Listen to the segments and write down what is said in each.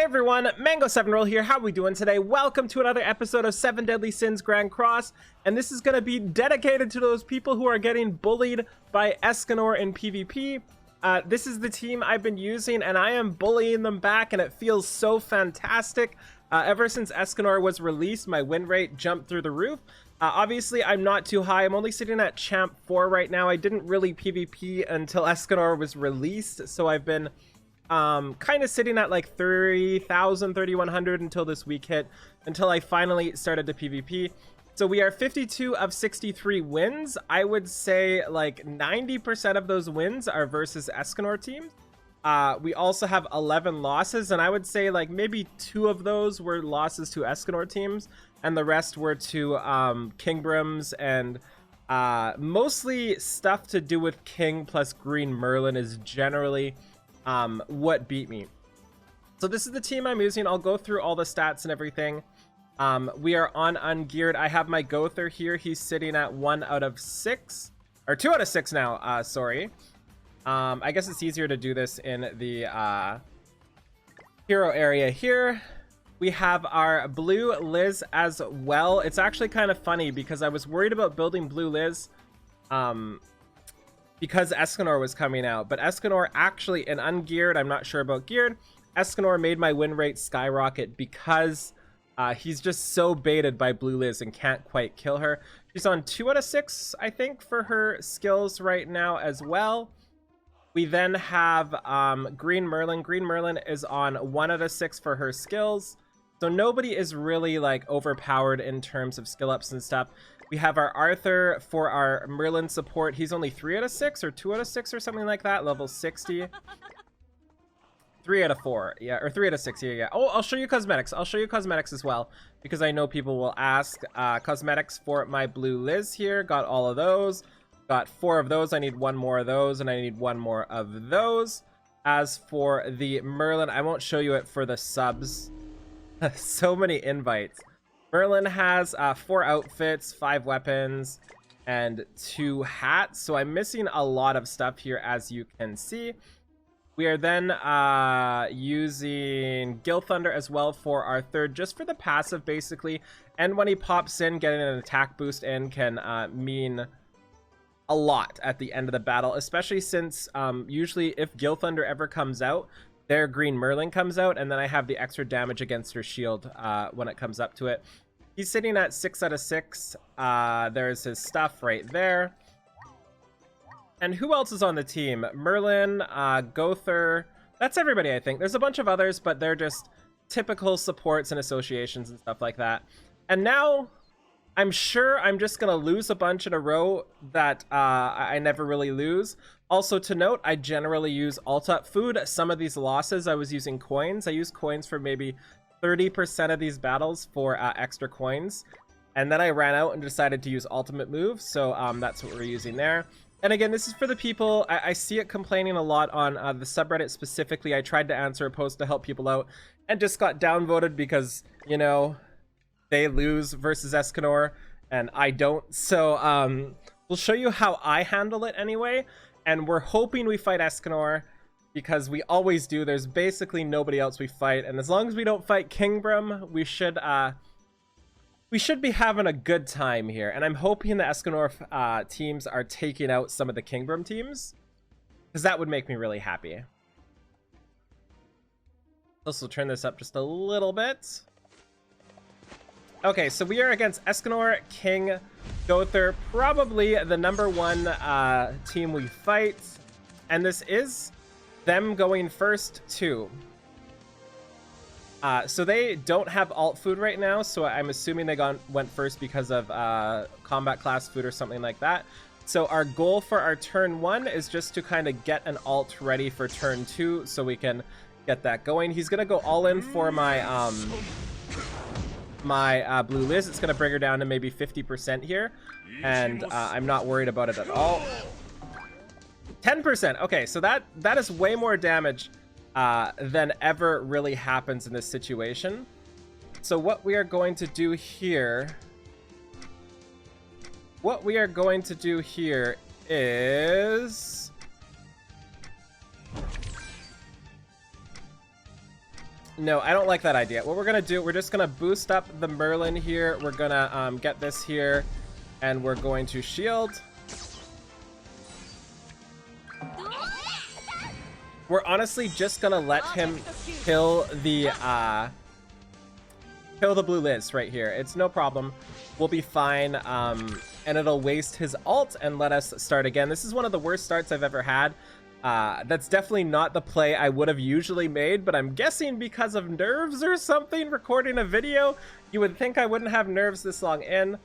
everyone, Mango7Roll here. How are we doing today? Welcome to another episode of 7 Deadly Sins Grand Cross, and this is going to be dedicated to those people who are getting bullied by Escanor in PvP. This is the team I've been using, and I am bullying them back, and it feels so fantastic. Ever since Escanor was released, my win rate jumped through the roof. Obviously, I'm not too high. I'm only sitting at Champ 4 right now. I didn't really PvP until Escanor was released, so I've been kind of sitting at like 30,000, 3,100 until this week hit, until I finally started to PvP. So we are 52 of 63 wins. I would say like 90% of those wins are versus Escanor teams. We also have 11 losses, and I would say like maybe 2 of those were losses to Escanor teams, and the rest were to Kingbrims, and mostly stuff to do with King plus Green Merlin is generally what beat me. So this is the team I'm using. I'll go through all the stats and everything. We are on ungeared. I have my Gowther here. He's sitting at 1 out of 6, or 2 out of 6 now. Sorry. I guess it's easier to do this in the hero area here. We have our Blue Liz as well. It's actually kind of funny because I was worried about building Blue Liz because Escanor was coming out, but Escanor actually, in ungeared, I'm not sure about geared, Escanor made my win rate skyrocket because he's just so baited by Blue Liz and can't quite kill her. She's on 2 out of 6, I think, for her skills right now as well. We then have Green Merlin. Green Merlin is on 1 out of 6 for her skills. So nobody is really like overpowered in terms of skill ups and stuff. We have our Arthur for our Merlin support. He's only 3 out of 6 or 2 out of 6 or something like that, level 60. 3 out of 4, yeah, or 3 out of 6 here, yeah. Oh, I'll show you cosmetics. I'll show you cosmetics as well, because I know people will ask. Cosmetics for my Blue Liz here, got all of those. Got 4 of those. I need 1 more of those, and I need 1 more of those. As for the Merlin, I won't show you it for the subs. So many invites. Merlin has 4 outfits, 5 weapons, and 2 hats. So I'm missing a lot of stuff here, as you can see. We are then using Gilthunder as well for our third, just for the passive, basically. And when he pops in, getting an attack boost in can mean a lot at the end of the battle, especially since usually if Gilthunder ever comes out, their Green Merlin comes out, and then I have the extra damage against her shield when it comes up to it. He's sitting at 6 out of 6. There's his stuff right there. And who else is on the team? Merlin, Gowther. That's everybody, I think. There's a bunch of others, but they're just typical supports and associations and stuff like that. And now I'm sure I'm just going to lose a bunch in a row that I never really lose. Also to note, I generally use alt-up food. Some of these losses, I was using coins. I use coins for maybe 30% of these battles for extra coins. And then I ran out and decided to use ultimate move. So that's what we're using there. And again, this is for the people, I see it complaining a lot on the subreddit specifically. I tried to answer a post to help people out and just got downvoted because, you know, they lose versus Escanor and I don't. So we'll show you how I handle it anyway. And we're hoping we fight Escanor because we always do. There's basically nobody else we fight. And as long as we don't fight Kingbrim, we should be having a good time here. And I'm hoping the Escanor teams are taking out some of the Kingbrim teams, because that would make me really happy. Let's turn this up just a little bit. Okay, so we are against Escanor, King, Gowther, probably the #1 team we fight. And this is them going first too. So they don't have alt food right now, so I'm assuming they went first because of combat class food or something like that. So our goal for our turn 1 is just to kind of get an alt ready for turn 2 so we can get that going. He's gonna go all in for my Blue Liz. It's gonna bring her down to maybe 50% here, and I'm not worried about it at all. 10%. Okay, so that is way more damage than ever really happens in this situation. So what we are going to do here is No, I don't like that idea. What we're gonna do, we're just gonna boost up the Merlin here. We're gonna get this here, and we're going to shield. We're honestly just gonna let him kill the blue Liz right here. It's no problem. We'll be fine. And it'll waste his ult and let us start again. This is one of the worst starts I've ever had. That's definitely not the play I would have usually made, but I'm guessing because of nerves or something, recording a video, you would think I wouldn't have nerves this long in.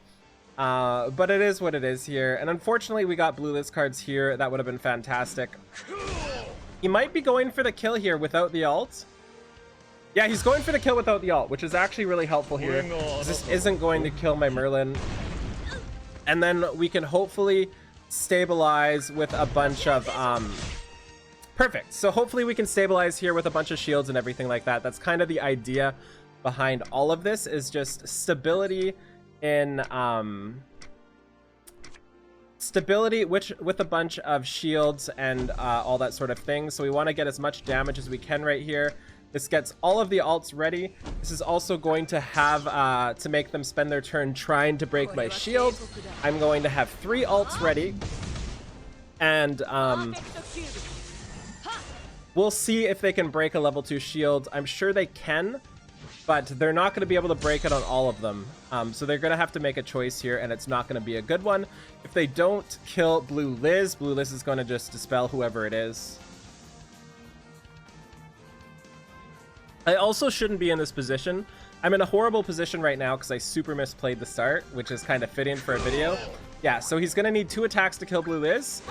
But it is what it is here. And unfortunately, we got blue Liz cards here. That would have been fantastic. He might be going for the kill here without the ult. Yeah, he's going for the kill without the ult, which is actually really helpful here. This isn't going to kill my Merlin. And then we can hopefully stabilize with a bunch of... Perfect. So hopefully we can stabilize here with a bunch of shields and everything like that. That's kind of the idea behind all of this, is just stability in... stability with a bunch of shields and all that sort of thing. So we want to get as much damage as we can right here. This gets all of the ults ready. This is also going to have to make them spend their turn trying to break my shield. I'm going to have 3 ults ready, and we'll see if they can break a level 2 shield. I'm sure they can, but they're not going to be able to break it on all of them. So they're going to have to make a choice here, and it's not going to be a good one. If they don't kill blue Liz is going to just dispel whoever it is. I also shouldn't be in this position. I'm in a horrible position right now because I super misplayed the start, which is kind of fitting for a video. Yeah, so he's going to need 2 attacks to kill blue Liz.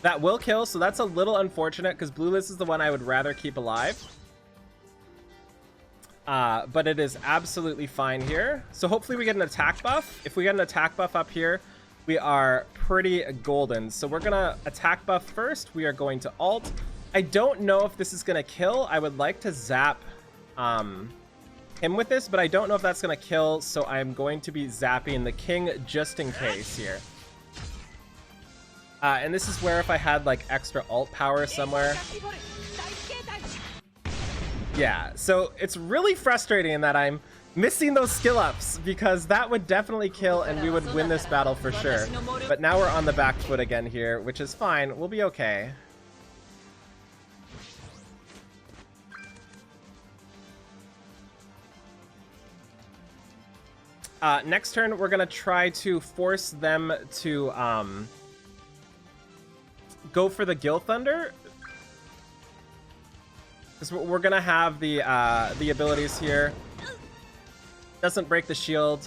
That will kill, so that's a little unfortunate because blue Liz is the one I would rather keep alive. But it is absolutely fine here. So hopefully we get an attack buff. If we get an attack buff up here, we are pretty golden. So we're going to attack buff first. We are going to ult. I don't know if this is going to kill. I would like to zap him with this, but I don't know if that's going to kill. So I'm going to be zapping the king just in case here. And this is where if I had like extra ult power somewhere. Yeah, so it's really frustrating that I'm missing those skill ups because that would definitely kill and we would win this battle for sure. But now we're on the back foot again here, which is fine. We'll be okay. Next turn, we're going to try to force them to go for the Gil Thunder. Because we're going to have the abilities here. Doesn't break the shield.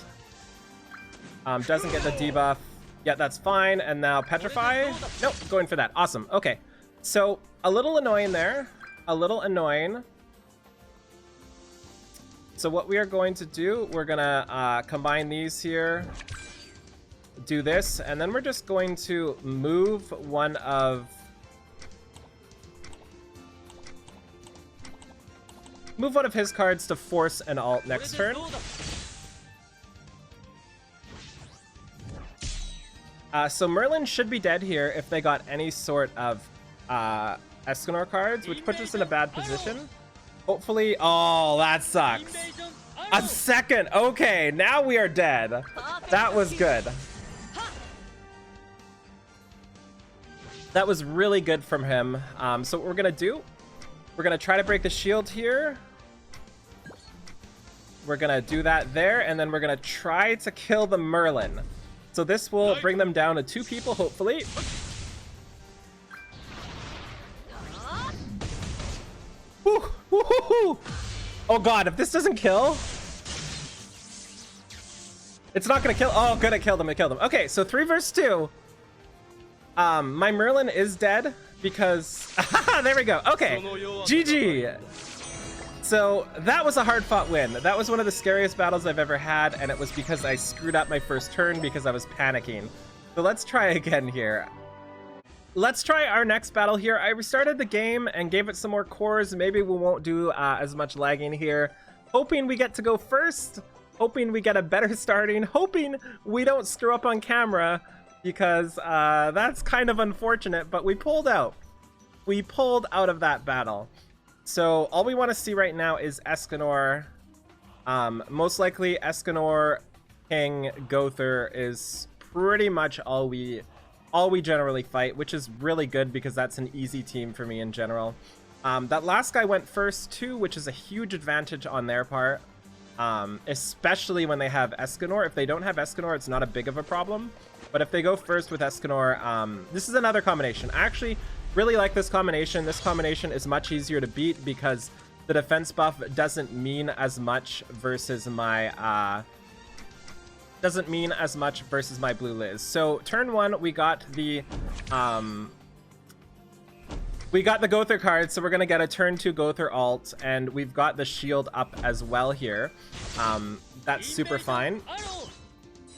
Doesn't get the debuff. Yeah, that's fine. And now Petrify. Nope, going for that. Awesome. Okay. So, a little annoying there. A little annoying. So what we are going to do, we're going to combine these here. Do this. And then we're just going to move one of... Move one of his cards to force an ult next turn. So Merlin should be dead here if they got any sort of Escanor cards, which puts us in a bad position. Hopefully... Oh, that sucks. A second. Okay, now we are dead. That was good. That was really good from him. So what we're going to do, we're going to try to break the shield here. We're going to do that there, and then we're going to try to kill the Merlin. So this will bring them down to 2 people, hopefully. Woo, woo, woo, woo. Oh god, if this doesn't kill... It's not gonna kill... Oh, good, it killed him, it killed him. Okay, so 3 versus 2. My Merlin is dead because... There we go. Okay, GG. So that was a hard-fought win. That was one of the scariest battles I've ever had, and it was because I screwed up my first turn because I was panicking. So let's try again here. Let's try our next battle here. I restarted the game and gave it some more cores. Maybe we won't do as much lagging here. Hoping we get to go first. Hoping we get a better starting. Hoping we don't screw up on camera because that's kind of unfortunate, but we pulled out. We pulled out of that battle. So all we want to see right now is Escanor. Most likely Escanor, King, Gowther is pretty much all we generally fight, which is really good because that's an easy team for me in general. That last guy went first too, which is a huge advantage on their part, especially when they have Escanor. If they don't have Escanor, it's not a big of a problem. But if they go first with Escanor, this is another combination. I actually really like this combination. This combination is much easier to beat because the defense buff doesn't mean as much versus my Blue Liz. So turn 1, we got the Gowther card, so we're gonna get a turn 2 Gowther alt, and we've got the shield up as well here. That's super fine.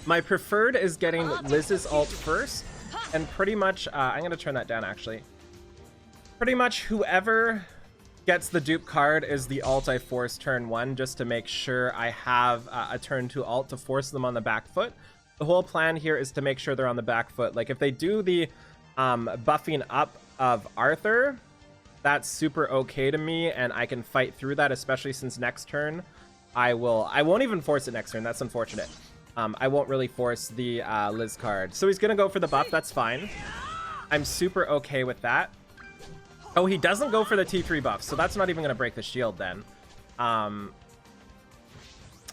My preferred is getting Liz's ult first, and pretty much I'm gonna turn that down actually. Pretty much whoever gets the dupe card is the ult I force turn 1, just to make sure I have a turn 2 ult to force them on the back foot. The whole plan here is to make sure they're on the back foot. Like if they do the buffing up of Arthur, that's super okay to me, and I can fight through that, especially since next turn I won't even force it next turn. That's unfortunate. I won't really force the Liz card. So he's gonna go for the buff, that's fine. I'm super okay with that. Oh, he doesn't go for the T3 buff, so that's not even gonna break the shield then.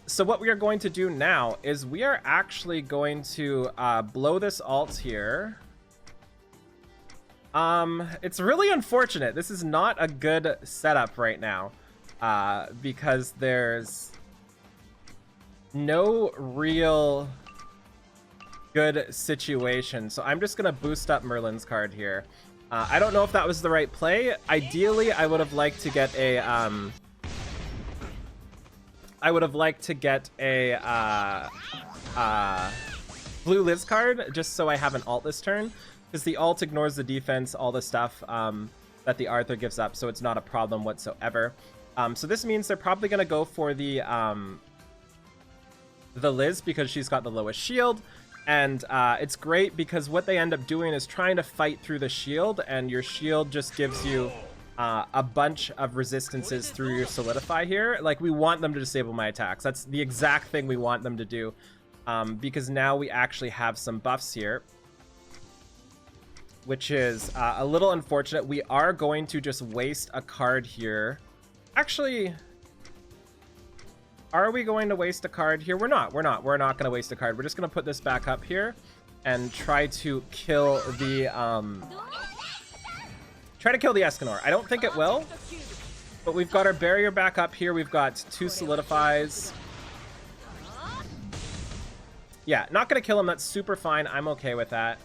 So what we are going to do now is we are actually going to blow this alt here. It's really unfortunate. This is not a good setup right now, because there's no real good situation. So I'm just gonna boost up Merlin's card here. I don't know if that was the right play. Ideally, I would have liked to get a Blue Liz card, just so I have an alt this turn, because the alt ignores the defense, all the stuff that the Arthur gives up, so it's not a problem whatsoever. So this means they're probably gonna go for the Liz because she's got the lowest shield, and it's great because what they end up doing is trying to fight through the shield, and your shield just gives you a bunch of resistances through your solidify here. Like, we want them to disable my attacks. That's the exact thing we want them to do, because now we actually have some buffs here, which is a little unfortunate. We are going to just waste a card here. Actually, are we going to waste a card here? We're not going to waste a card. We're just going to put this back up here and try to kill the Escanor. I don't think it will, but we've got our barrier back up here. We've got 2 solidifies. Yeah, not going to kill him. That's super fine. I'm okay with that.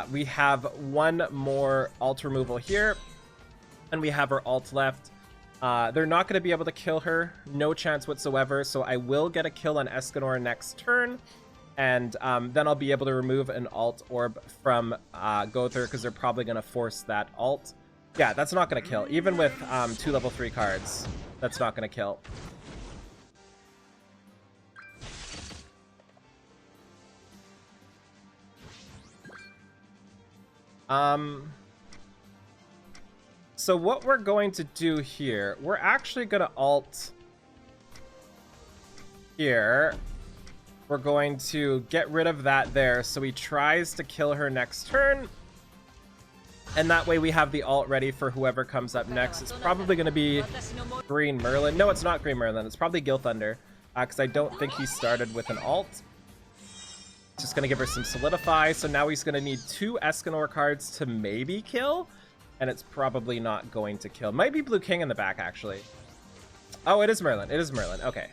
We have 1 more alt removal here, and we have our alt left. They're not going to be able to kill her, no chance whatsoever, so I will get a kill on Escanor next turn, and then I'll be able to remove an alt orb from Gowther, because they're probably going to force that alt. Yeah, that's not going to kill. Even with 2 level 3 cards, that's not going to kill. So what we're going to do here, we're actually going to alt here. We're going to get rid of that there, so he tries to kill her next turn. And that way we have the alt ready for whoever comes up next. It's probably going to be Green Merlin. No, it's not Green Merlin. It's probably Gilthunder, because I don't think he started with an alt. Just going to give her some solidify. So now he's going to need 2 Escanor cards to maybe kill. And it's probably not going to kill. Might be Blue King in the back, actually. Oh, it is Merlin. It is Merlin. Okay.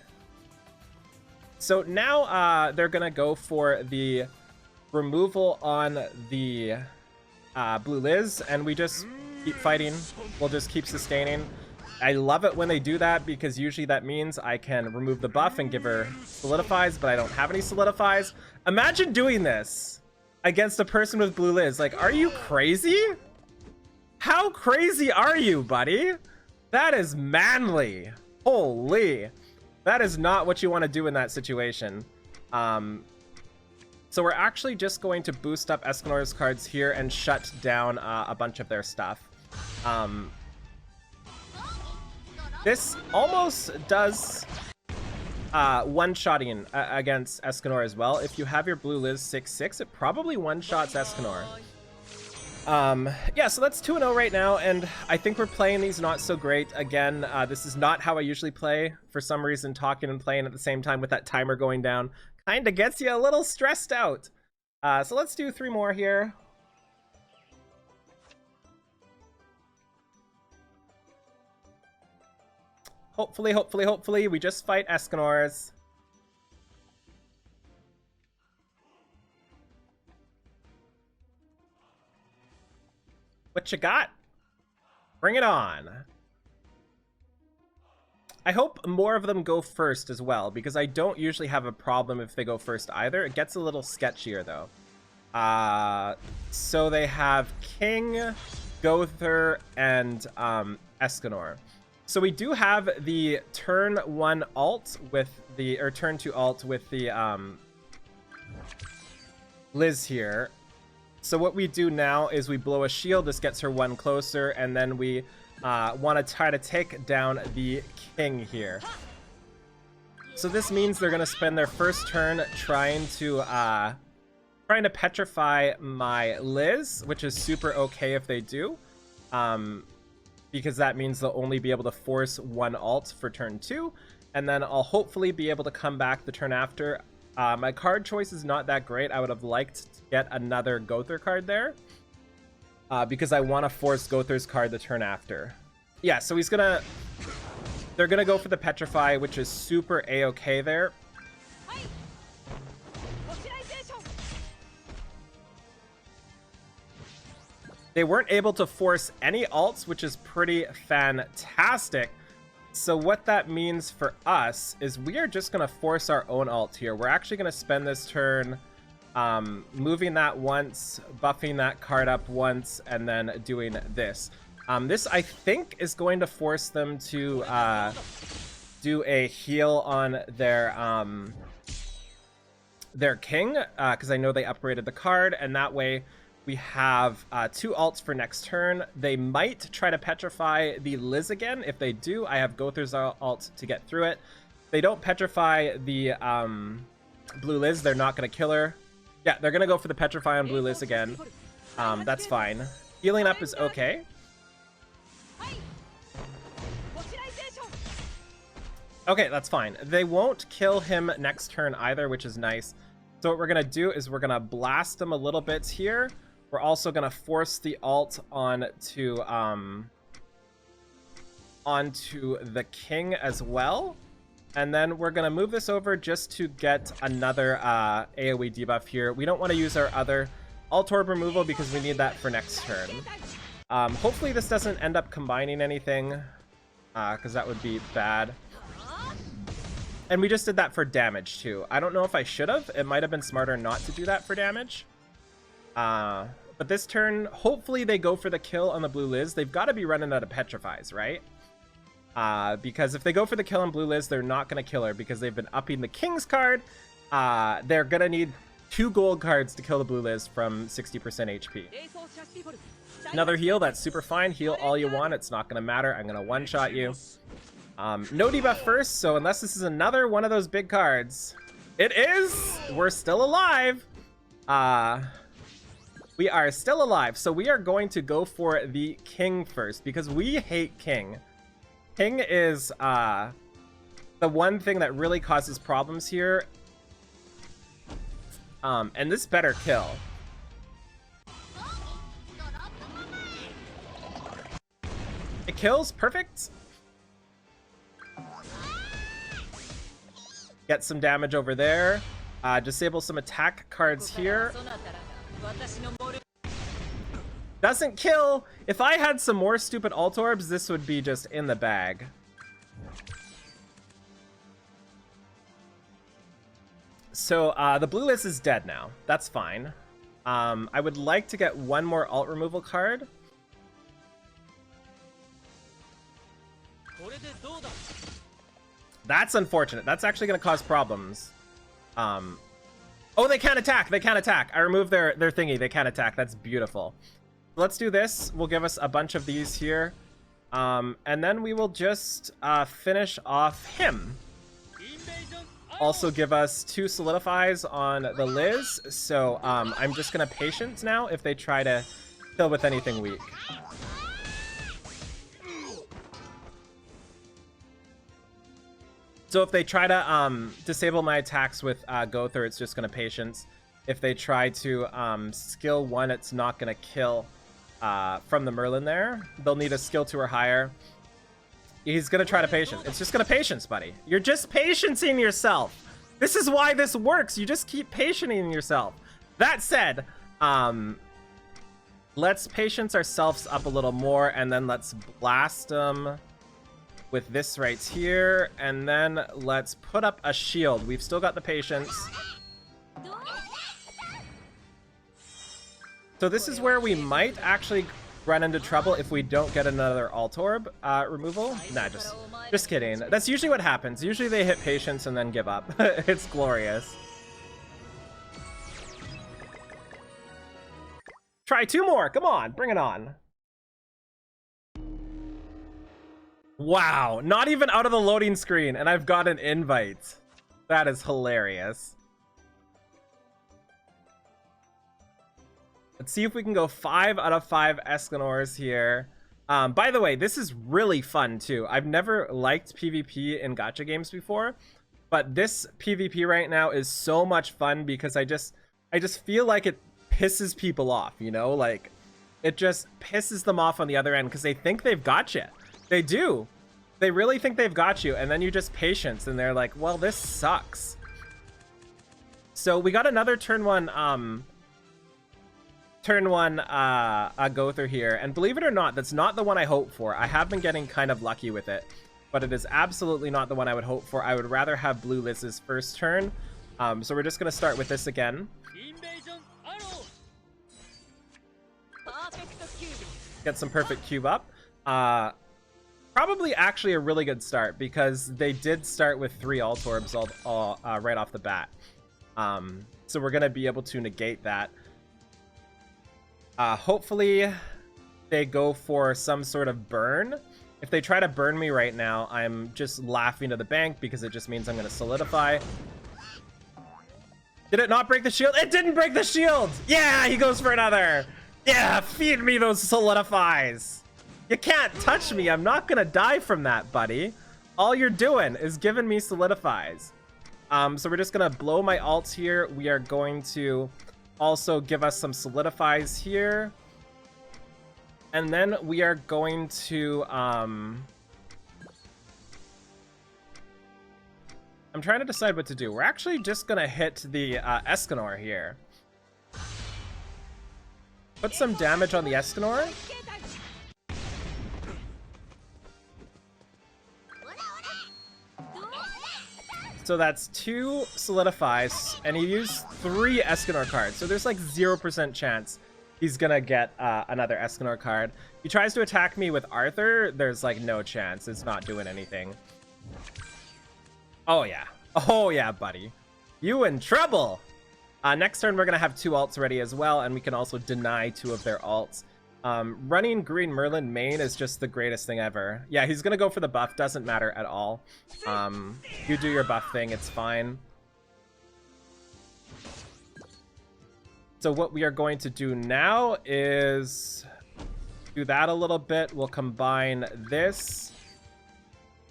So now they're going to go for the removal on the Blue Liz. And we just keep fighting. We'll just keep sustaining. I love it when they do that, because usually that means I can remove the buff and give her solidifies, but I don't have any solidifies. Imagine doing this against a person with Blue Liz. Like, are you crazy? How crazy are you, buddy? That is manly. Holy. That is not what you want to do in that situation. So we're actually just going to boost up Escanor's cards here and shut down a bunch of their stuff. This almost does one-shotting against Escanor as well. If you have your blue Liz 6/6, it probably one-shots Escanor. Yeah, so that's 2-0 right now, and I think we're playing these not so great. Again, this is not how I usually play. For some reason, talking and playing at the same time with that timer going down kind of gets you a little stressed out. So let's do 3 more here. Hopefully, we just fight Escanors. What you got? Bring it on. I hope more of them go first as well, because I don't usually have a problem if they go first either. It gets a little sketchier, though. So they have King, Gowther, and Escanor. So we do have the turn 1 alt with the, or turn 2 alt with the Liz here. So what we do now is we blow a shield. This gets her 1 closer, and then we want to try to take down the King here. So this means they're going to spend their first turn trying to petrify my Liz, which is super okay if they do. Because that means they'll only be able to force 1 alt for turn 2, and then I'll hopefully be able to come back the turn after. My card choice is not that great. I would have liked to get another Gowther card there, because I want to force Gowther's card the turn after. Yeah, so they're gonna go for the Petrify, which is super A-okay there. They weren't able to force any alts, which is pretty fantastic. So what that means for us is we are just going to force our own alt here. We're actually going to spend this turn moving that once, buffing that card up once, and then doing this. This, I think, is going to force them to do a heal on their King, because I know they upgraded the card, and that way we have 2 alts for next turn. They might try to petrify the Liz again. If they do, I have Gowther's alt to get through it. If they don't petrify the blue Liz, they're not going to kill her. Yeah, they're going to go for the petrify on blue Liz again. That's fine. Healing up is okay. Okay, that's fine. They won't kill him next turn either, which is nice. So what we're going to do is we're going to blast him a little bit here. We're also going to force the alt onto the King as well. And then we're going to move this over just to get another AoE debuff here. We don't want to use our other alt orb removal because we need that for next turn. Hopefully this doesn't end up combining anything, because that would be bad. And we just did that for damage too. I don't know if I should have. It might have been smarter not to do that for damage. But this turn, hopefully they go for the kill on the blue Liz. They've got to be running out of petrifies, right? Because if they go for the kill on blue Liz, they're not going to kill her because they've been upping the King's card. They're going to need 2 gold cards to kill the blue Liz from 60% HP. Another heal, that's super fine. Heal all you want. It's not going to matter. I'm going to one-shot you. No debuff first, so unless this is another one of those big cards. It is! We're still alive! We are still alive, so we are going to go for the King first, because we hate King. King is, the one thing that really causes problems here. And this better kill. It kills, perfect! Get some damage over there. Disable some attack cards here. Doesn't kill. If I had some more stupid alt orbs, this would be just in the bag. So the blue Liz is dead now. That's fine. I would like to get one more alt removal card. That's unfortunate. That's actually going to cause problems. Oh, they can't attack. They can't attack. I removed their thingy. They can't attack. That's beautiful. Let's do this. Will give us a bunch of these here. And then we will just finish off him. Also give us 2 solidifies on the Liz. So I'm just going to patience now if they try to kill with anything weak. So if they try to disable my attacks with Gowther, it's just going to patience. If they try to skill 1, it's not going to kill from the Merlin there. They'll need a skill 2 or higher. He's going to try to patience. It's just going to patience, buddy. You're just patienceing yourself. This is why this works. You just keep patienting yourself. That said, let's patience ourselves up a little more, and then let's blast them with this right here, and then let's put up a shield. We've still got the patience. So this is where we might actually run into trouble if we don't get another Alt Orb removal. Nah, just kidding. That's usually what happens. Usually they hit patience and then give up. It's glorious. Try 2 more. Come on, bring it on. Wow, not even out of the loading screen, and I've got an invite. That is hilarious. Let's see if we can go 5 out of 5 Escanors here. By the way, this is really fun too. I've never liked PvP in gacha games before, but this PvP right now is so much fun because I just feel like it pisses people off, you know? Like, it just pisses them off on the other end because they think they've got you. They do. They really think they've got you, and then you just patience, and they're like, well, this sucks. So we got another turn 1 Gowther here, and believe it or not, that's not the one I hope for. I have been getting kind of lucky with it, but it is absolutely not the one I would hope for. I would rather have Blue Liz's first turn. So we're just going to start with this again. Get some perfect cube up. Probably actually a really good start because they did start with 3 Alt Orbs right off the bat. So we're going to be able to negate that. Hopefully they go for some sort of burn. If they try to burn me right now, I'm just laughing to the bank because it just means I'm going to solidify. Did it not break the shield? It didn't break the shield! Yeah, he goes for another! Yeah, feed me those solidifies! You can't touch me. I'm not going to die from that, buddy. All you're doing is giving me solidifies. So we're just going to blow my alts here. We are going to also give us some solidifies here. And then we are going to... I'm trying to decide what to do. We're actually just going to hit the Escanor here. Put some damage on the Escanor. So that's 2 solidifies, and he used 3 Escanor cards. So there's like 0% chance he's gonna get another Escanor card. He tries to attack me with Arthur. There's like no chance. It's not doing anything. Oh yeah. Oh yeah, buddy. You in trouble. Next turn, we're gonna have 2 alts ready as well, and we can also deny 2 of their alts. Running Green Merlin main is just the greatest thing ever. Yeah, he's gonna go for the buff. Doesn't matter at all. You do your buff thing. It's fine. So what we are going to do now is do that a little bit. We'll combine this.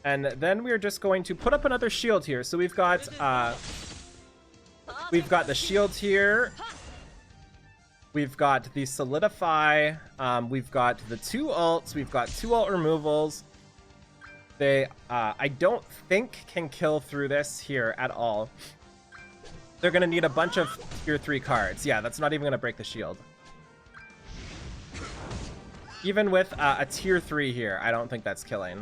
And then we're just going to put up another shield here. So we've got the shield here. We've got the solidify. We've got the 2 alts. We've got 2 alt removals. They, I don't think, can kill through this here at all. They're going to need a bunch of tier 3 cards. Yeah, that's not even going to break the shield. Even with a tier 3 here, I don't think that's killing.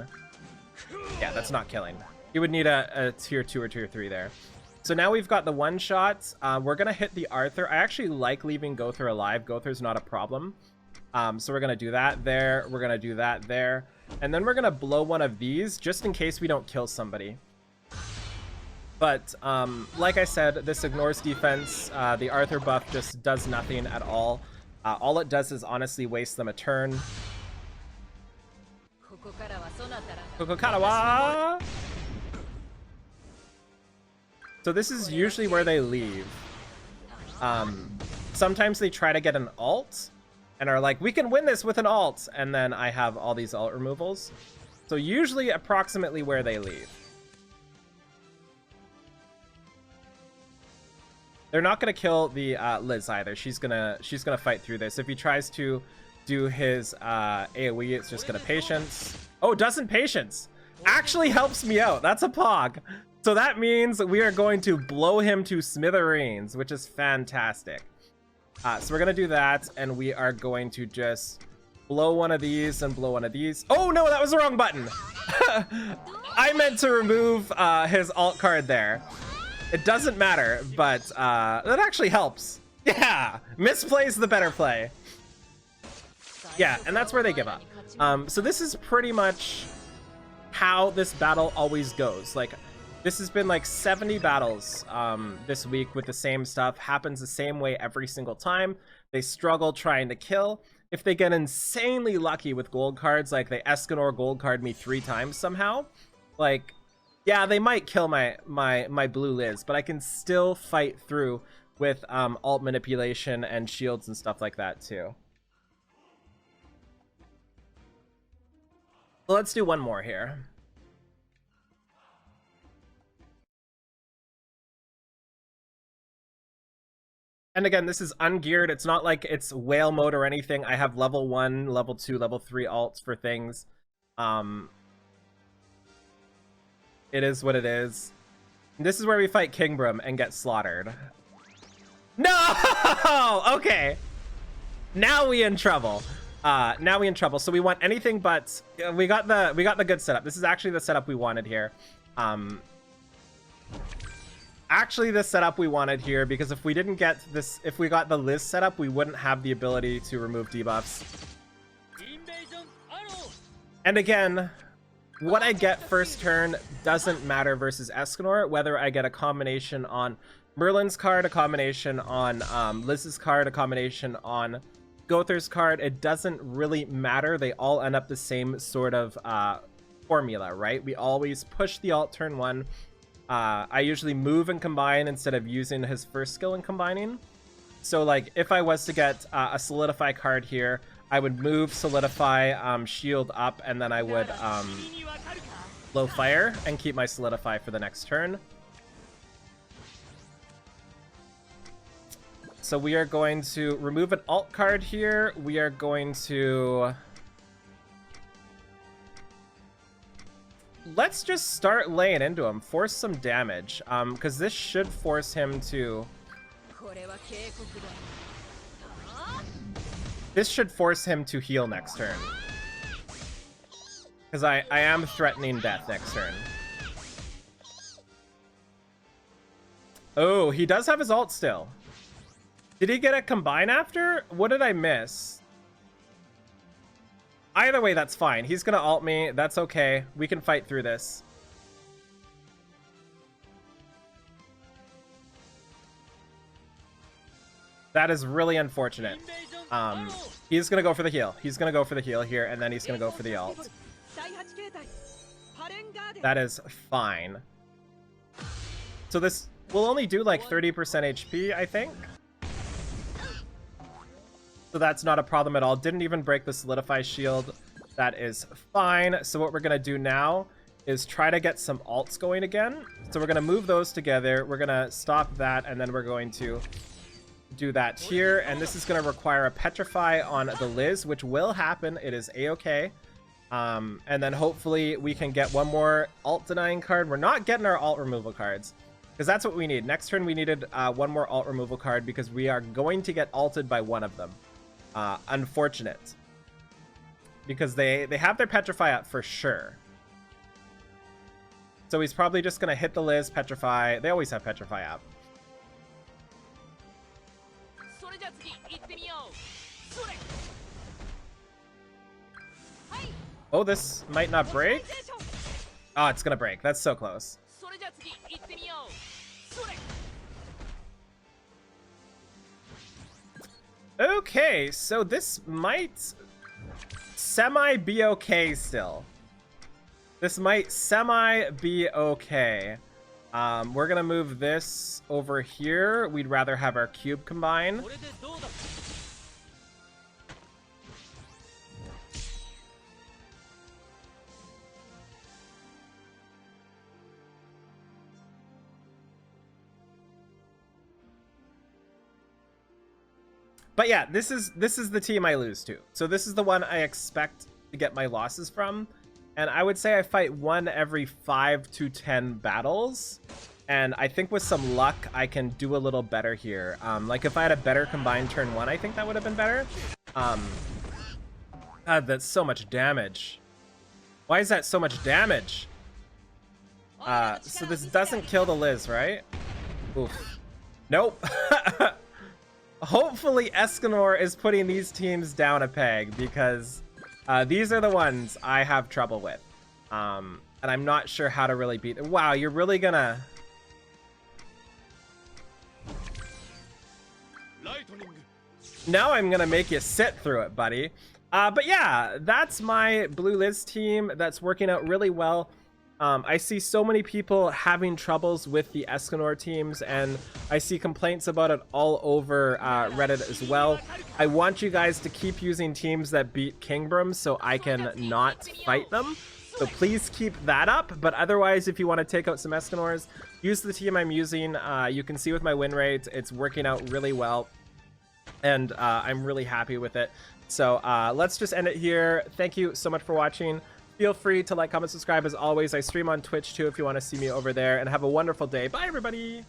Yeah, that's not killing. You would need a tier 2 or tier 3 there. So now we've got the one-shots. We're going to hit the Arthur. I actually like leaving Gowther alive. Gowther's not a problem. So we're going to do that there. We're going to do that there. And then we're going to blow one of these just in case we don't kill somebody. But like I said, this ignores defense. The Arthur buff just does nothing at all. All it does is honestly waste them a turn. Kokokarawa! So this is usually where they leave. Sometimes they try to get an alt and are like, we can win this with an alt, and then I have all these alt removals. So usually approximately where they leave. They're not gonna kill the Liz either. She's gonna fight through this. If he tries to do his AoE, it's just gonna patience. Oh, doesn't patience. Actually helps me out. That's a pog. So that means we are going to blow him to smithereens, which is fantastic. So we're gonna do that, and we are going to just blow one of these and blow one of these. Oh no, that was the wrong button. I meant to remove his alt card there. It doesn't matter, but that actually helps. Yeah, misplay is the better play. Yeah, and that's where they give up. So this is pretty much how this battle always goes. Like, this has been like 70 battles this week with the same stuff. Happens the same way every single time. They struggle trying to kill. If they get insanely lucky with gold cards, like they Escanor gold card me 3 times somehow, like, yeah, they might kill my blue Liz, but I can still fight through with alt manipulation and shields and stuff like that too. So let's do one more here. And again, this is ungeared. It's not like it's whale mode or anything. I have level 1, level 2, level 3 alts for things. It is what it is. This is where we fight Kingbrum and get slaughtered. No! Okay. Now we in trouble. Now we in trouble. So we want anything but we got the good setup. This is actually the setup we wanted here. Actually the setup we wanted here, because if we didn't get this, if we got the Liz setup, we wouldn't have the ability to remove debuffs. And again, what I get first turn doesn't matter versus Escanor, whether I get a combination on Merlin's card, a combination on Liz's card, a combination on Gowther's card. It doesn't really matter. They all end up the same sort of formula, right? We always push the alt turn 1. I usually move and combine instead of using his first skill and combining. So like if I was to get a Solidify card here, I would move, Solidify, shield up, and then I would low fire and keep my Solidify for the next turn. So we are going to remove an alt card here. We are going to... Let's just start laying into him. Force some damage. Because this should force him to... This should force him to heal next turn. Because I am threatening death next turn. Oh, he does have his ult still. Did he get a combine after? What did I miss? Either way, that's fine. He's gonna ult me. That's okay. We can fight through this. That is really unfortunate. He's gonna go for the heal. He's gonna go for the heal here, and then he's gonna go for the ult. That is fine. So this will only do like 30% HP, I think. So that's not a problem at all. Didn't even break the Solidify shield. That is fine. So what we're gonna do now is try to get some alts going again. So we're gonna move those together. We're gonna stop that, and then we're going to do that here. And this is gonna require a Petrify on the Liz, which will happen. It is a-okay. And then hopefully we can get one more alt denying card. We're not getting our alt removal cards, because that's what we need. Next turn we needed one more alt removal card, because we are going to get alted by one of them. Unfortunate, because they have their Petrify up for sure. So he's probably just gonna hit the Liz, Petrify. They always have Petrify up. Oh, this might not break. Oh, it's gonna break. That's so close. Okay, so this might semi be okay still. This might semi be okay. We're gonna move this over here. We'd rather have our cube combine. But yeah, this is the team I lose to. So this is the one I expect to get my losses from. And I would say I fight one every 5 to 10 battles. And I think with some luck, I can do a little better here. Like if I had a better combined turn 1, I think that would have been better. God, that's so much damage. Why is that so much damage? So this doesn't kill the Liz, right? Oof. Nope. Hopefully Escanor is putting these teams down a peg, because these are the ones I have trouble with. And I'm not sure how to really beat them. Wow, you're really gonna... Now I'm gonna make you sit through it, buddy. But yeah, that's my Blue Liz team. That's working out really well. I see so many people having troubles with the Escanor teams, and I see complaints about it all over Reddit as well. I want you guys to keep using teams that beat Kingbrum so I can not fight them. So please keep that up. But otherwise, if you want to take out some Escanors, use the team I'm using. You can see with my win rate, it's working out really well. And I'm really happy with it. So let's just end it here. Thank you so much for watching. Feel free to like, comment, subscribe. As always, I stream on Twitch too if you want to see me over there. And have a wonderful day. Bye, everybody.